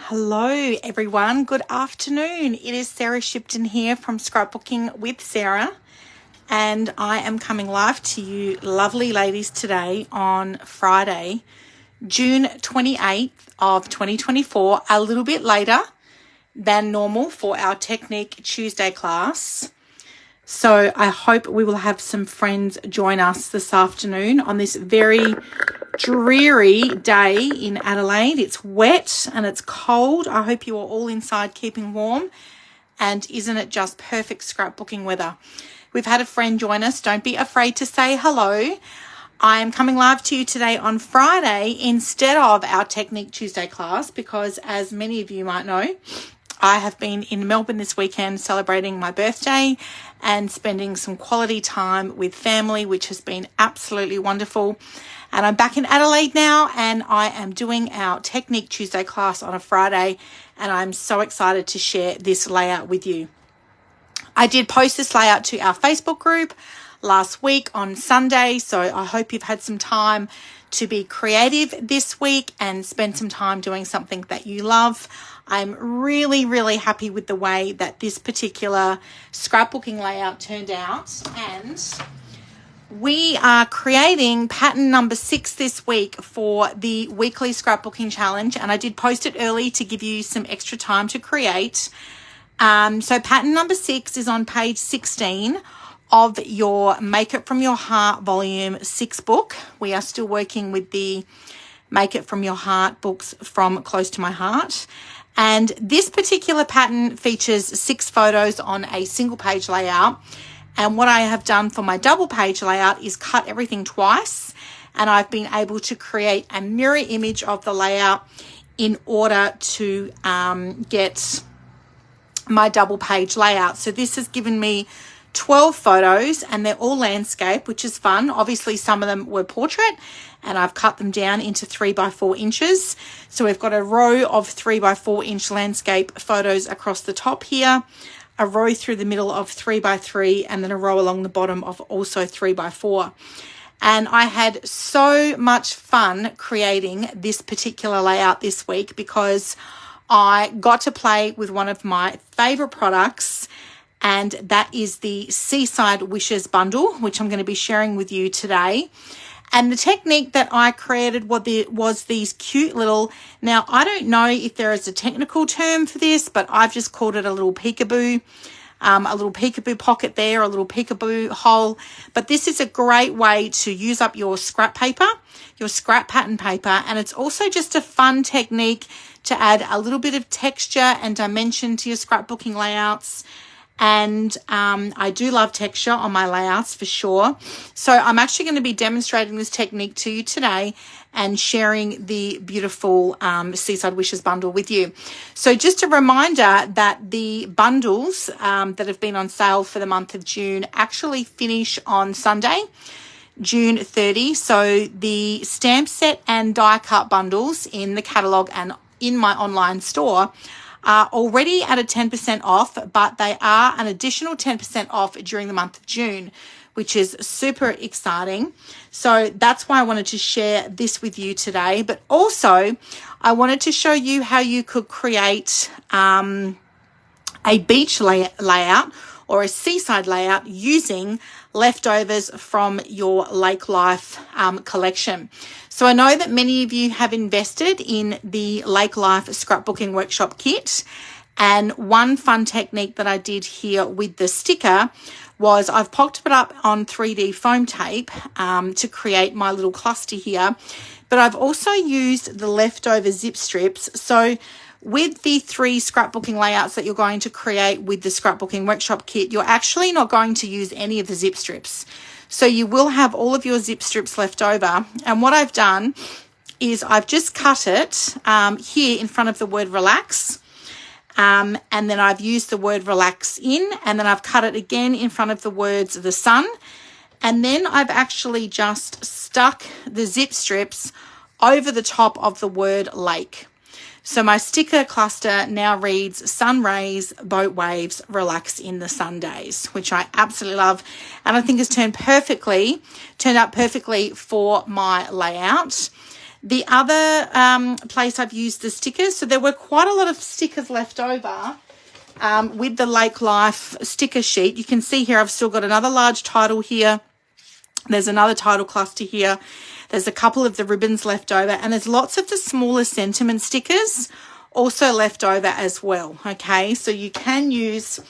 Hello everyone, good afternoon. It is Sarah Shipton here from Scrapbooking with Sarah, and I am coming live to you lovely ladies today on Friday, June 28th of 2024, a little bit later than normal for our Technique Tuesday class. So I hope we will have some friends join us this afternoon on this very dreary day in Adelaide. It's wet and it's cold. I hope you are all inside keeping warm. And isn't it just perfect scrapbooking weather? We've had a friend join us. Don't be afraid to say hello. I am coming live to you today on Friday instead of our Technique Tuesday class because, as many of you might know, I have been in Melbourne this weekend celebrating my birthday and spending some quality time with family, which has been absolutely wonderful. And I'm back in Adelaide now, and I am doing our Technique Tuesday class on a Friday, and I'm so excited to share this layout with you. I did post this layout to our Facebook group last week on Sunday, so I hope you've had some time to be creative this week and spend some time doing something that you love. I'm really, really happy with the way that this particular scrapbooking layout turned out, and we are creating pattern number 6 this week for the weekly scrapbooking challenge, and I did post it early to give you some extra time to create. So pattern number 6 is on page 16 of your Make It From Your Heart Volume 6 book. We are still working with the Make It From Your Heart books from Close to My Heart. And this particular pattern features 6 photos on a single page layout. And what I have done for my double page layout is cut everything twice. And I've been able to create a mirror image of the layout in order to get my double page layout. So this has given me 12 photos, and they're all landscape, which is fun. Obviously, some of them were portrait, and I've cut them down into 3 by 4 inches. So we've got a row of 3 by 4 inch landscape photos across the top here, a row through the middle of 3 by 3, and then a row along the bottom of also 3 by 4. And I had so much fun creating this particular layout this week because I got to play with one of my favorite products, and that is the Seaside Wishes bundle, which I'm going to be sharing with you today. And the technique that I created was these cute little, now I don't know if there is a technical term for this, but I've just called it a little peekaboo pocket there, a little peekaboo hole. But this is a great way to use up your scrap paper, your scrap pattern paper, and it's also just a fun technique to add a little bit of texture and dimension to your scrapbooking layouts. And I do love texture on my layouts for sure. So I'm actually going to be demonstrating this technique to you today and sharing the beautiful Seaside Wishes bundle with you. So just a reminder that the bundles that have been on sale for the month of June actually finish on Sunday, June 30. So the stamp set and die cut bundles in the catalogue and in my online store are already at a 10% off, but they are an additional 10% off during the month of June, which is super exciting. So that's why I wanted to share this with you today. But also, I wanted to show you how you could create a beach layout or a seaside layout using leftovers from your Lake Life collection. So I know that many of you have invested in the Lake Life Scrapbooking Workshop kit, and one fun technique that I did here with the sticker was I've popped it up on 3D foam tape to create my little cluster here, but I've also used the leftover zip strips. So with the 3 scrapbooking layouts that you're going to create with the Scrapbooking Workshop kit, you're actually not going to use any of the zip strips. So you will have all of your zip strips left over. And what I've done is I've just cut it here in front of the word relax. And then I've used the word relax in, and then I've cut it again in front of the words the sun. And then I've actually just stuck the zip strips over the top of the word lake. So my sticker cluster now reads sun rays, boat waves, relax in the sun days, which I absolutely love. And I think has turned out perfectly for my layout. The other place I've used the stickers, so there were quite a lot of stickers left over with the Lake Life sticker sheet. You can see here I've still got another large title here. There's another title cluster here. There's a couple of the ribbons left over, and there's lots of the smaller sentiment stickers also left over as well. Okay, so you can use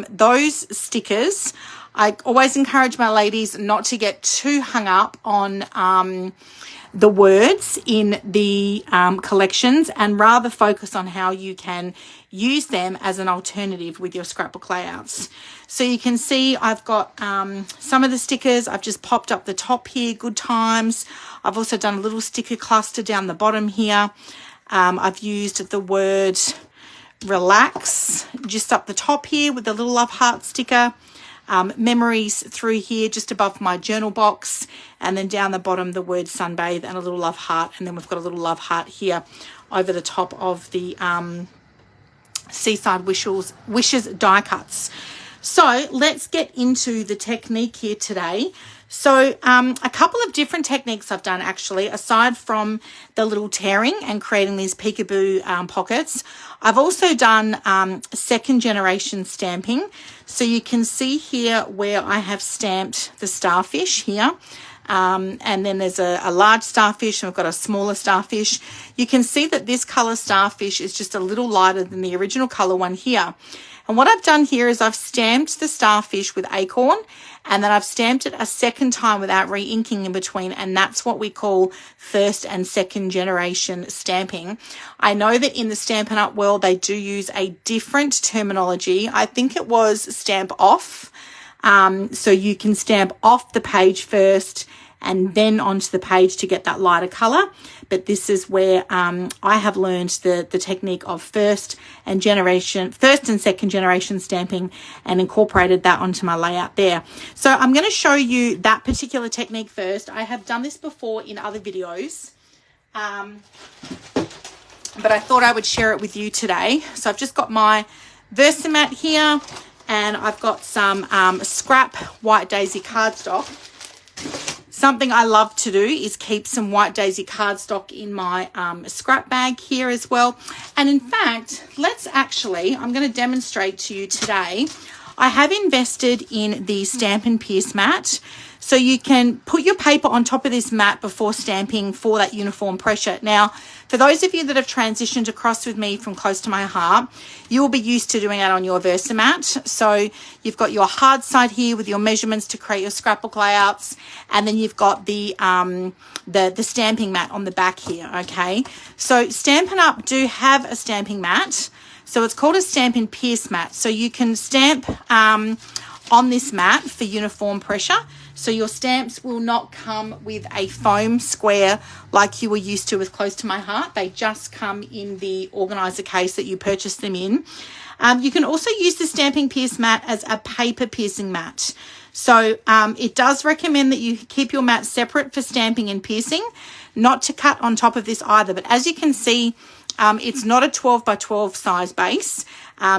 those stickers. I always encourage my ladies not to get too hung up on the words in the collections, and rather focus on how you can use them as an alternative with your scrapbook layouts. So you can see I've got some of the stickers. I've just popped up the top here, good times. I've also done a little sticker cluster down the bottom here. I've used the word relax just up the top here with the little love heart sticker. Memories through here just above my journal box, and then down the bottom the word sunbathe and a little love heart, and then we've got a little love heart here over the top of the Seaside Wishes die cuts. So let's get into the technique here today. So a couple of different techniques I've done actually, aside from the little tearing and creating these peekaboo pockets. I've also done second generation stamping. So you can see here where I have stamped the starfish here. And then there's a large starfish, and we've got a smaller starfish. You can see that this color starfish is just a little lighter than the original color one here. And what I've done here is I've stamped the starfish with acorn, and then I've stamped it a second time without re-inking in between, and that's what we call first and second generation stamping. I know that in the Stampin' Up! World they do use a different terminology. I think it was stamp off. So you can stamp off the page first and then onto the page to get that lighter color. But this is where I have learned the technique of first and second generation stamping, and incorporated that onto my layout there. So I'm going to show you that particular technique first. I have done this before in other videos, but I thought I would share it with you today. So I've just got my Versamat here, and I've got some scrap White Daisy cardstock. Something I love to do is keep some White Daisy cardstock in my scrap bag here as well. And in fact, I'm going to demonstrate to you today. I have invested in the Stampin' Pierce mat. So you can put your paper on top of this mat before stamping for that uniform pressure. Now, for those of you that have transitioned across with me from Close to My Heart, you will be used to doing that on your Versamat. So you've got your hard side here with your measurements to create your scrapbook layouts, and then you've got the stamping mat on the back here, okay? So Stampin' Up! Do have a stamping mat. So it's called a Stampin' Pierce mat. So you can stamp on this mat for uniform pressure. So your stamps will not come with a foam square like you were used to with Close to My Heart. They just come in the organizer case that you purchased them in. You can also use the Stampin' Pierce mat as a paper piercing mat. So it does recommend that you keep your mat separate for stamping and piercing, not to cut on top of this either. But as you can see, it's not a 12 by 12 size base.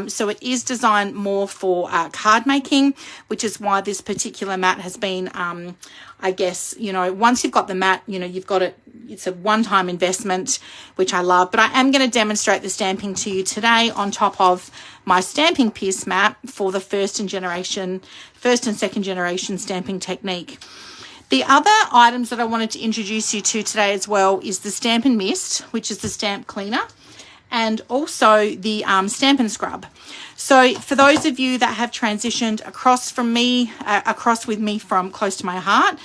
So it is designed more for card making, which is why this particular mat has been, I guess, once you've got the mat, you've got it. It's a one-time investment, which I love. But I am going to demonstrate the stamping to you today on top of my Stampin' Pierce mat for the first and second generation stamping technique. The other items that I wanted to introduce you to today as well is the Stampin' Mist, which is the stamp cleaner, and also the Stampin' Scrub. So for those of you that have transitioned across with me from Close to My Heart,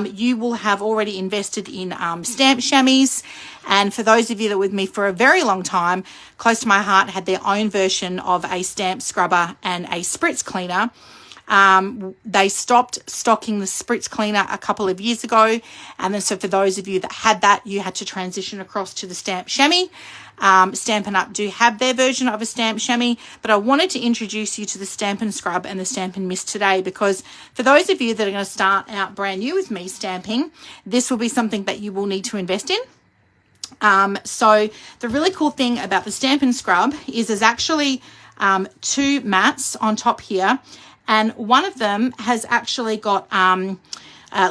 you will have already invested in stamp chamois. And for those of you that were with me for a very long time, Close to My Heart had their own version of a stamp scrubber and a spritz cleaner. They stopped stocking the spritz cleaner a couple of years ago, and then so for those of you that had that, you had to transition across to the stamp chamois. Stampin' Up! Do have their version of a stamp chamois, but I wanted to introduce you to the Stampin' Scrub and the Stampin' Mist today, because for those of you that are going to start out brand new with me stamping, this will be something that you will need to invest in. So the really cool thing about the Stampin' Scrub is there's actually two mats on top here, and one of them has actually got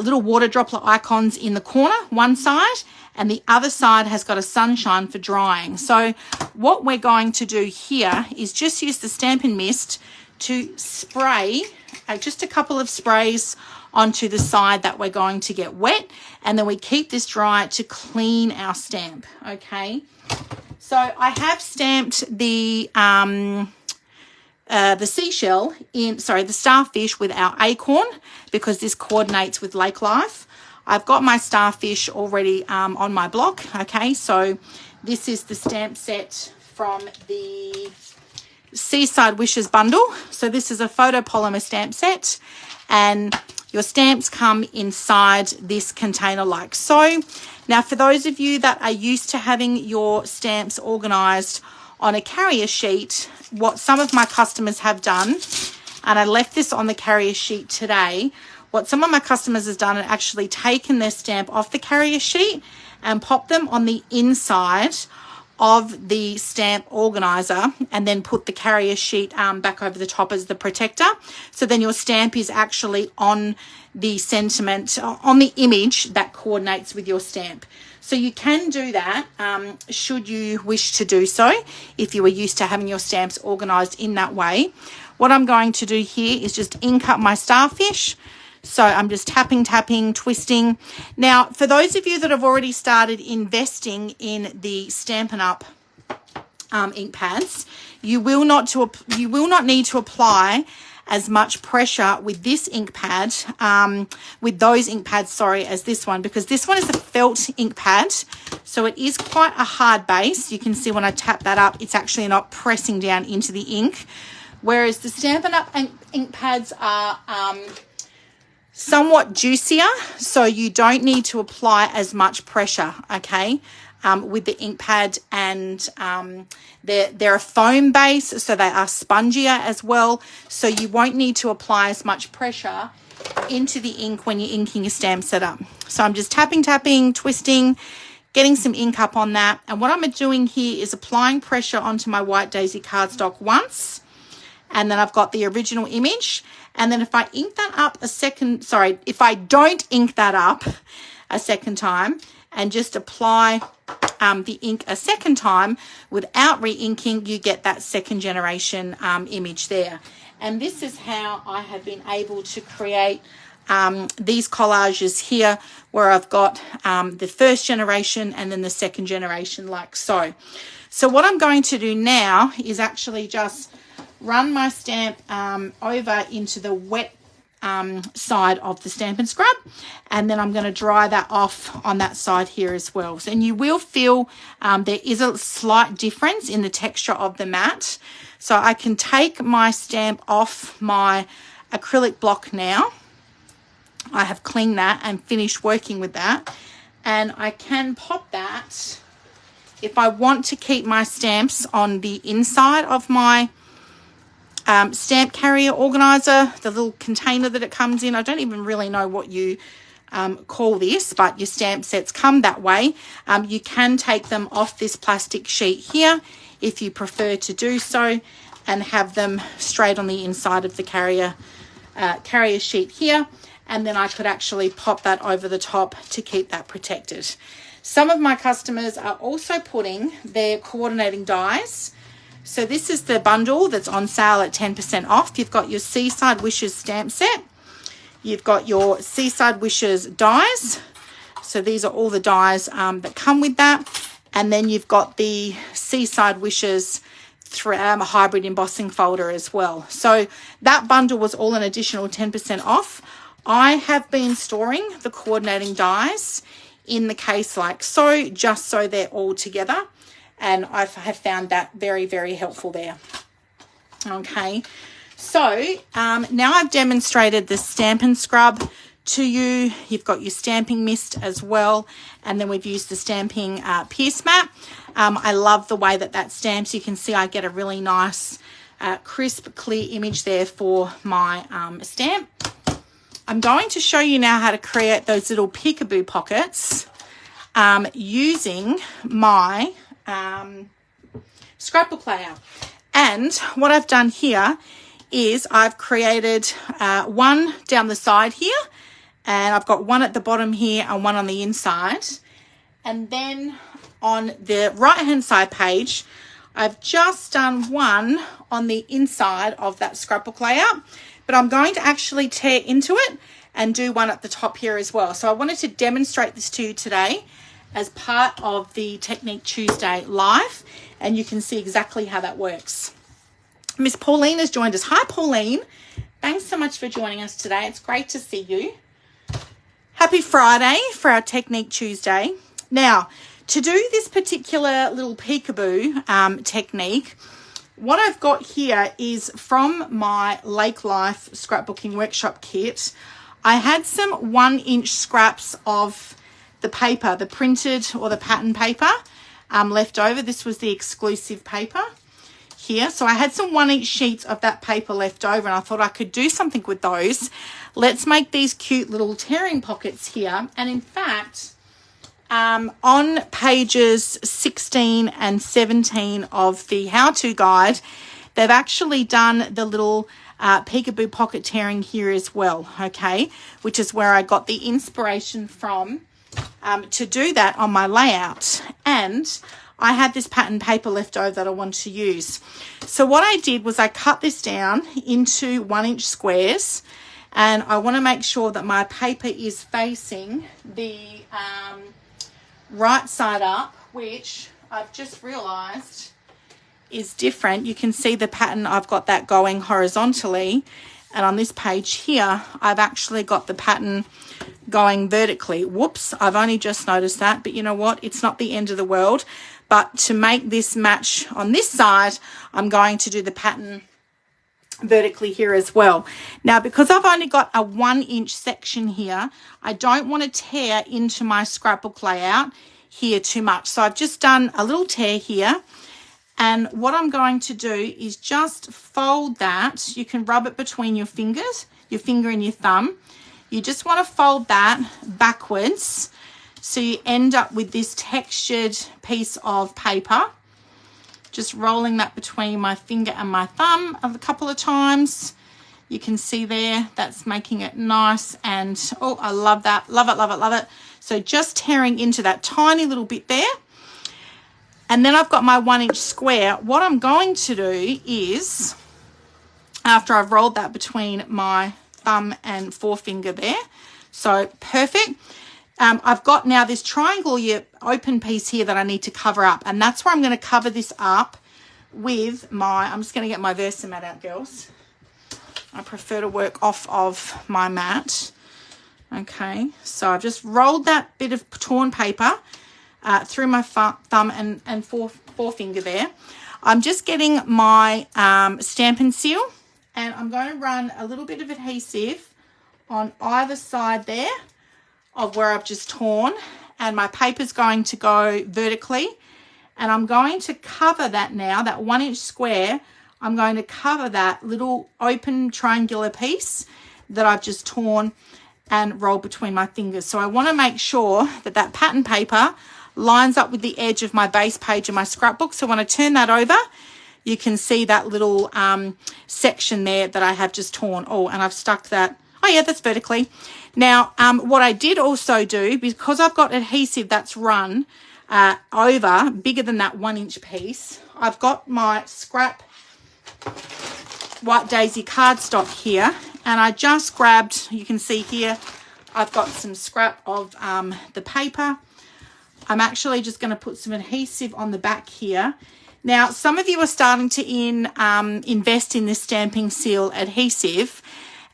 little water droplet icons in the corner, one side, and the other side has got a sunshine for drying. So what we're going to do here is just use the Stampin' Mist to spray just a couple of sprays onto the side that we're going to get wet, and then we keep this dry to clean our stamp. Okay, so I have stamped the seashell the starfish with our acorn because this coordinates with lake life. I've got my starfish already on my block. Okay, so this is the stamp set from the Seaside Wishes bundle. So this is a photopolymer stamp set, and your stamps come inside this container like so. Now, for those of you that are used to having your stamps organized on a carrier sheet, what some of my customers have done, and I left this on the carrier sheet today, what some of my customers has done is actually taken their stamp off the carrier sheet and popped them on the inside of the stamp organizer, and then put the carrier sheet back over the top as the protector. So then your stamp is actually on the sentiment, on the image that coordinates with your stamp. So you can do that should you wish to do so, if you are used to having your stamps organized in that way. What I'm going to do here is just ink up my starfish. So I'm just tapping, twisting. Now, for those of you that have already started investing in the Stampin' Up! Ink pads, you will not need to apply as much pressure with this ink pad, with those ink pads, as this one, because this one is a felt ink pad, so it is quite a hard base. You can see when I tap that up, it's actually not pressing down into the ink, whereas the Stampin' Up! Ink pads are somewhat juicier, so you don't need to apply as much pressure, okay, with the ink pad, and they're a foam base, so they are spongier as well, so you won't need to apply as much pressure into the ink when you're inking your stamp setup. So I'm just tapping, twisting, getting some ink up on that, and what I'm doing here is applying pressure onto my White Daisy cardstock once, and then I've got the original image. And then if I ink that up if I don't ink that up a second time and just apply the ink a second time without re-inking, you get that second generation image there. And this is how I have been able to create these collages here, where I've got the first generation and then the second generation like so. So what I'm going to do now is actually just run my stamp over into the wet side of the Stampin' Scrub, and then I'm going to dry that off on that side here as well. So, and you will feel there is a slight difference in the texture of the mat. So I can take my stamp off my acrylic block now. I have cleaned that and finished working with that, and I can pop that if I want to keep my stamps on the inside of my stamp carrier organizer, the little container that it comes in. I don't even really know what you call this, but your stamp sets come that way. You can take them off this plastic sheet here if you prefer to do so, and have them straight on the inside of the carrier sheet here, and then I could actually pop that over the top to keep that protected. Some of my customers are also putting their coordinating dies. So this is the bundle that's on sale at 10% off. You've got your Seaside Wishes stamp set. You've got your Seaside Wishes dies. So these are all the dies that come with that. And then you've got the Seaside Wishes hybrid embossing folder as well. So that bundle was all an additional 10% off. I have been storing the coordinating dies in the case like so, just so they're all together. And I have found that very, very helpful there. Okay, so now I've demonstrated the Stampin' Scrub to you. You've got your stamping mist as well, and then we've used the stamping pierce mat. I love the way that stamps. You can see I get a really nice, crisp, clear image there for my stamp. I'm going to show you now how to create those little peekaboo pockets using my scrapbook layout. And what I've done here is I've created one down the side here, And I've got one at the bottom here and one on the inside. And then on the right-hand side page, I've just done one on the inside of that scrapbook layout, but I'm going to actually tear into it and do one at the top here as well. So I wanted to demonstrate this to you today as part of the Technique Tuesday live, and you can see exactly how that works. Miss Pauline has joined us. Hi, Pauline. Thanks so much for joining us today. It's great to see you. Happy Friday for our Technique Tuesday. Now, to do this particular little peekaboo technique, what I've got here is from my Lake Life scrapbooking workshop kit. I had some 1-inch scraps of the paper, the printed or the pattern paper left over. This was the exclusive paper here. So I had some 1-inch sheets of that paper left over, and I thought I could do something with those. Let's make these cute little tearing pockets here. And in fact, on pages 16 and 17 of the how-to guide, they've actually done the little peekaboo pocket tearing here as well, okay, which is where I got the inspiration from to do that on my layout. And I had this pattern paper left over that I wanted to use. So what I did was I cut this down into 1-inch squares, and I want to make sure that my paper is facing the right side up, which I've just realized is different. You can see the pattern, I've got that going horizontally, and on this page here I've actually got the pattern going vertically. Whoops, I've only just noticed that, but you know what, it's not the end of the world. But to make this match on this side, I'm going to do the pattern vertically here as well. Now, because I've only got a 1-inch section here, I don't want to tear into my scrapbook layout here too much. So I've just done a little tear here, and what I'm going to do is just fold that. You can rub it between your fingers, your finger and your thumb. You just want to fold that backwards so you end up with this textured piece of paper. Just rolling that between my finger and my thumb a couple of times. You can see there, that's making it nice. And oh, I love that. Love it, love it, love it. So just tearing into that tiny little bit there. And then I've got my 1-inch square. What I'm going to do is, after I've rolled that between my thumb and forefinger there, so perfect. I've got now this triangle open piece here that I need to cover up, and that's where I'm going to cover this up with my, I'm just going to get my Versamat out, girls. I prefer to work off of my mat. Okay, so I've just rolled that bit of torn paper through my thumb and forefinger there. I'm just getting my Stampin' Seal, and I'm going to run a little bit of adhesive on either side there of where I've just torn, and my paper's going to go vertically, and I'm going to cover that now, that 1-inch square. I'm going to cover that little open triangular piece that I've just torn and rolled between my fingers. So I want to make sure that that pattern paper lines up with the edge of my base page of my scrapbook. So when I turn that over, you can see that little section there that I have just torn. Oh, and I've stuck that. Oh yeah, that's vertically. Now, what I did also do, because I've got adhesive that's run over, bigger than that 1-inch piece, I've got my scrap White Daisy cardstock here, and I just grabbed, you can see here, I've got some scrap of the paper. I'm actually just going to put some adhesive on the back here. Now, some of you are starting to invest in this Stampin' Seal adhesive,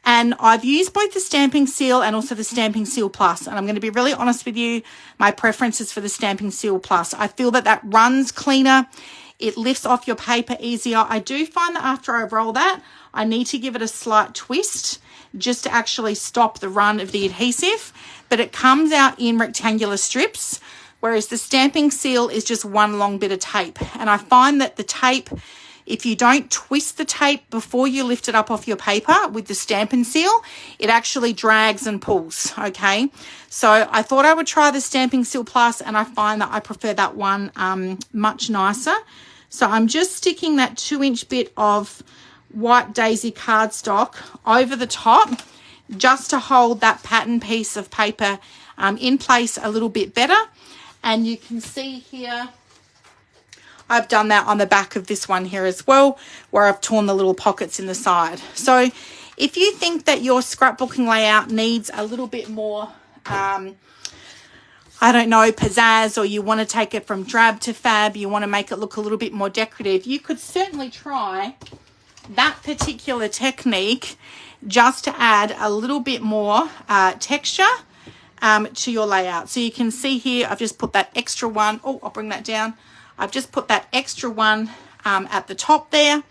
and I've used both the Stampin' Seal and also the Stampin' Seal Plus. And I'm going to be really honest with you, my preference is for the Stampin' Seal Plus. I feel that that runs cleaner. It lifts off your paper easier. I do find that after I roll that, I need to give it a slight twist just to actually stop the run of the adhesive. But it comes out in rectangular strips, whereas the Stampin' Seal is just one long bit of tape. And I find that the tape, if you don't twist the tape before you lift it up off your paper with the Stampin' Seal, it actually drags and pulls, okay? So I thought I would try the Stampin' Seal Plus, and I find that I prefer that one much nicer. So I'm just sticking that 2-inch bit of White Daisy cardstock over the top. just to hold that pattern piece of paper in place a little bit better. And you can see here, I've done that on the back of this one here as well, where I've torn the little pockets in the side. So if you think that your scrapbooking layout needs a little bit more, I don't know, pizzazz, or you want to take it from drab to fab, you want to make it look a little bit more decorative, you could certainly try that particular technique just to add a little bit more texture to your layout. So you can see here, I've just put that extra one. Oh, I'll bring that down. I've just put that extra one at the top there.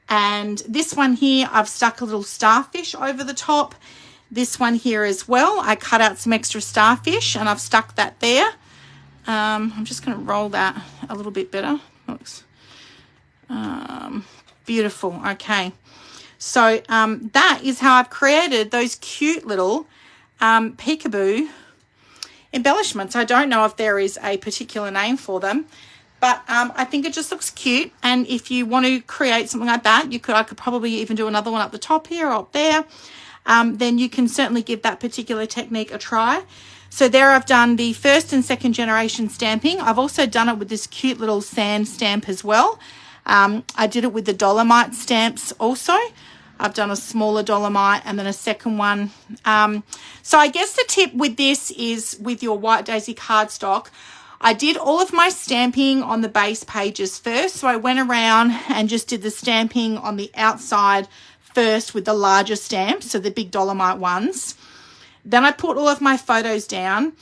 And this one here, I've stuck a little starfish over the top. This one here as well, I cut out some extra starfish and I've stuck that there. I'm just going to roll that a little bit better. Looks beautiful. Okay. So that is how I've created those cute little peekaboo embellishments. I don't know if there is a particular name for them, but I think it just looks cute. And if you want to create something like that, I could probably even do another one up the top here or up there. Then you can certainly give that particular technique a try. So there I've done the first and second generation stamping. I've also done it with this cute little sand stamp as well. I did it with the dolomite stamps also. I've done a smaller dolomite and then a second one. So I guess the tip with this is with your White Daisy cardstock, I did all of my stamping on the base pages first. So I went around and just did the stamping on the outside first with the larger stamps, so the big dolomite ones. Then I put all of my photos down,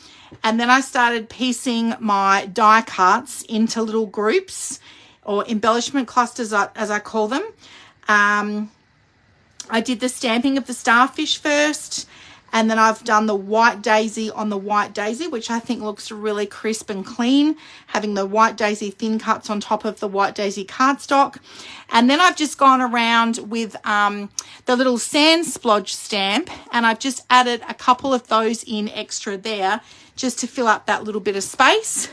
and then I started piecing my die cuts into little groups or embellishment clusters, as I call them. I did the stamping of the starfish first, and then I've done the White Daisy on the White Daisy, which I think looks really crisp and clean, having the White Daisy thin cuts on top of the White Daisy cardstock. And then I've just gone around with the little sand splodge stamp, and I've just added a couple of those in extra there just to fill up that little bit of space.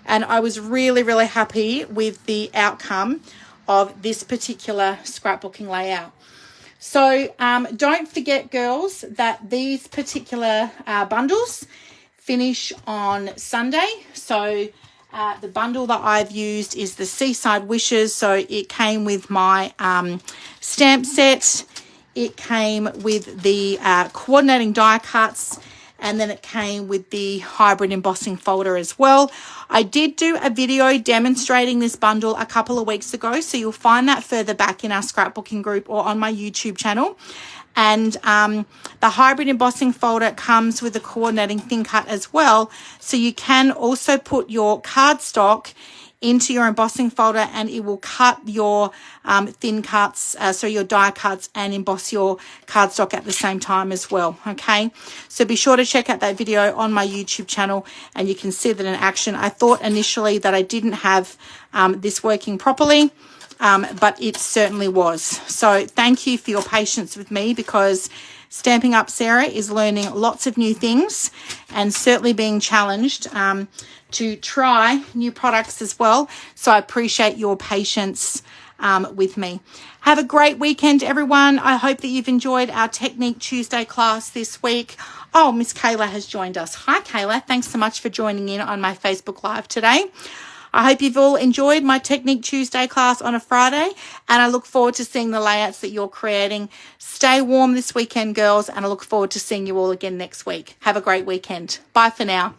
And I was really, really happy with the outcome of this particular scrapbooking layout. So don't forget, girls, that these particular bundles finish on Sunday. So the bundle that I've used is the Seaside Wishes. So it came with my stamp set. It came with the coordinating die cuts, and then it came with the hybrid embossing folder as well. I did do a video demonstrating this bundle a couple of weeks ago, so you'll find that further back in our scrapbooking group or on my YouTube channel. And the hybrid embossing folder comes with a coordinating thin cut as well, so you can also put your cardstock into your embossing folder and it will cut your thin cuts, so your die cuts, and emboss your cardstock at the same time as well. Okay, so be sure to check out that video on my YouTube channel and you can see that in action. I thought initially that I didn't have this working properly, but it certainly was. So thank you for your patience with me, because Stamping Up Sarah is learning lots of new things and certainly being challenged to try new products as well. So I appreciate your patience with me. Have a great weekend, everyone. I hope that you've enjoyed our Technique Tuesday class this week. Oh, Miss Kayla has joined us. Hi, Kayla. Thanks so much for joining in on my Facebook Live today. I hope you've all enjoyed my Technique Tuesday class on a Friday, and I look forward to seeing the layouts that you're creating. Stay warm this weekend, girls, and I look forward to seeing you all again next week. Have a great weekend. Bye for now.